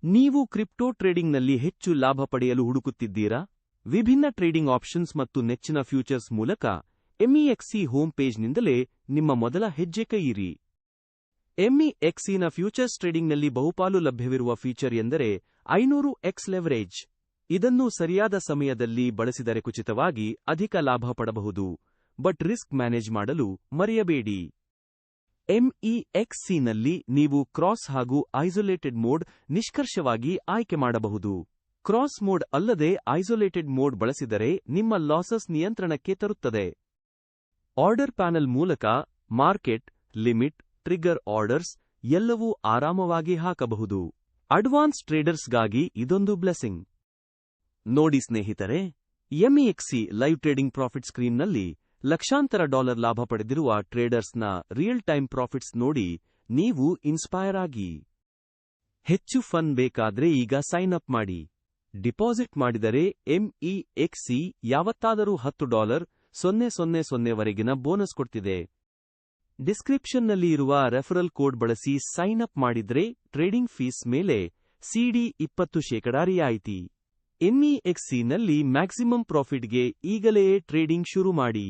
ನೀವು ಕ್ರಿಪ್ಟೋ ಟ್ರೇಡಿಂಗ್ನಲ್ಲಿ ಹೆಚ್ಚು ಲಾಭ ಪಡೆಯಲು ಹುಡುಕುತ್ತಿದ್ದೀರಾ? ವಿಭಿನ್ನ ಟ್ರೇಡಿಂಗ್ ಆಪ್ಷನ್ಸ್ ಮತ್ತು ನೆಚ್ಚಿನ ಫ್ಯೂಚರ್ಸ್ ಮೂಲಕ ಎಂಇಎಕ್ಸಿ ಹೋಮ್ ಪೇಜ್ನಿಂದಲೇ ನಿಮ್ಮ ಮೊದಲ ಹೆಜ್ಜೆ ಕೈಯಿರಿ. ಎಂಇಎಕ್ಸಿನ ಫ್ಯೂಚರ್ಸ್ ಟ್ರೇಡಿಂಗ್ನಲ್ಲಿ ಬಹುಪಾಲು ಲಭ್ಯವಿರುವ ಫೀಚರ್ ಎಂದರೆ 500x ಲೆವರೇಜ್. ಇದನ್ನು ಸರಿಯಾದ ಸಮಯದಲ್ಲಿ ಬಳಸಿದರೆ ಖಚಿತವಾಗಿ ಅಧಿಕ ಲಾಭ ಪಡಬಹುದು. ಬಟ್ ರಿಸ್ಕ್ ಮ್ಯಾನೇಜ್ ಮಾಡಲು ಮರೆಯಬೇಡಿ. ಎಂಇಎಕ್ಸಿನಲ್ಲಿ ನೀವು ಕ್ರಾಸ್ ಹಾಗೂ ಐಸೋಲೇಟೆಡ್ ಮೋಡ್ ನಿಷ್ಕರ್ಷವಾಗಿ ಆಯ್ಕೆ ಮಾಡಬಹುದು. ಕ್ರಾಸ್ ಮೋಡ್ ಅಲ್ಲದೆ ಐಸೋಲೇಟೆಡ್ ಮೋಡ್ ಬಳಸಿದರೆ ನಿಮ್ಮ ಲಾಸಸ್ ನಿಯಂತ್ರಣಕ್ಕೆ ತರುತ್ತದೆ. ಆರ್ಡರ್ ಪ್ಯಾನೆಲ್ ಮೂಲಕ ಮಾರ್ಕೆಟ್, ಲಿಮಿಟ್, ಟ್ರಿಗರ್ ಆರ್ಡರ್ಸ್ ಎಲ್ಲವೂ ಆರಾಮವಾಗಿ ಹಾಕಬಹುದು. ಅಡ್ವಾನ್ಸ್ ಟ್ರೇಡರ್ಸ್ಗಾಗಿ ಇದೊಂದು ಬ್ಲೆಸ್ಸಿಂಗ್. ನೋಡಿ ಸ್ನೇಹಿತರೆ, ಎಂಇಎಕ್ಸಿ ಲೈವ್ ಟ್ರೇಡಿಂಗ್ ಪ್ರಾಫಿಟ್ ಸ್ಕ್ರೀನ್ನಲ್ಲಿ ಲಕ್ಷಾಂತರ ಡಾಲರ್ ಲಾಭ ಪಡೆದಿರುವ ಟ್ರೇಡರ್ಸ್ನ ರಿಯಲ್ ಟೈಮ್ ಪ್ರಾಫಿಟ್ಸ್ ನೋಡಿ ನೀವು ಇನ್ಸ್ಪೈರ್ ಆಗಿ. ಹೆಚ್ಚು ಫನ್ ಬೇಕಾದ್ರೆ ಈಗ ಸೈನ್ ಅಪ್ ಮಾಡಿ. ಡಿಪಾಸಿಟ್ ಮಾಡಿದರೆ ಎಂಇಎಕ್ಸಿ ಯಾವತ್ತಾದರೂ $10,000 ವರೆಗಿನ ಬೋನಸ್ ಕೊಡ್ತಿದೆ. ಡಿಸ್ಕ್ರಿಪ್ಷನ್ನಲ್ಲಿ ಇರುವ ರೆಫರಲ್ ಕೋಡ್ ಬಳಸಿ ಸೈನ್ ಅಪ್ ಮಾಡಿದ್ರೆ ಟ್ರೇಡಿಂಗ್ ಫೀಸ್ ಮೇಲೆ ಸಿಡಿ 20% ರಿಯಾಯಿತಿ. ಎಂಇಎಕ್ಸಿನಲ್ಲಿ ಮ್ಯಾಕ್ಸಿಮಮ್ ಪ್ರಾಫಿಟ್ಗೆ ಈಗಲೇ ಟ್ರೇಡಿಂಗ್ ಶುರು ಮಾಡಿ.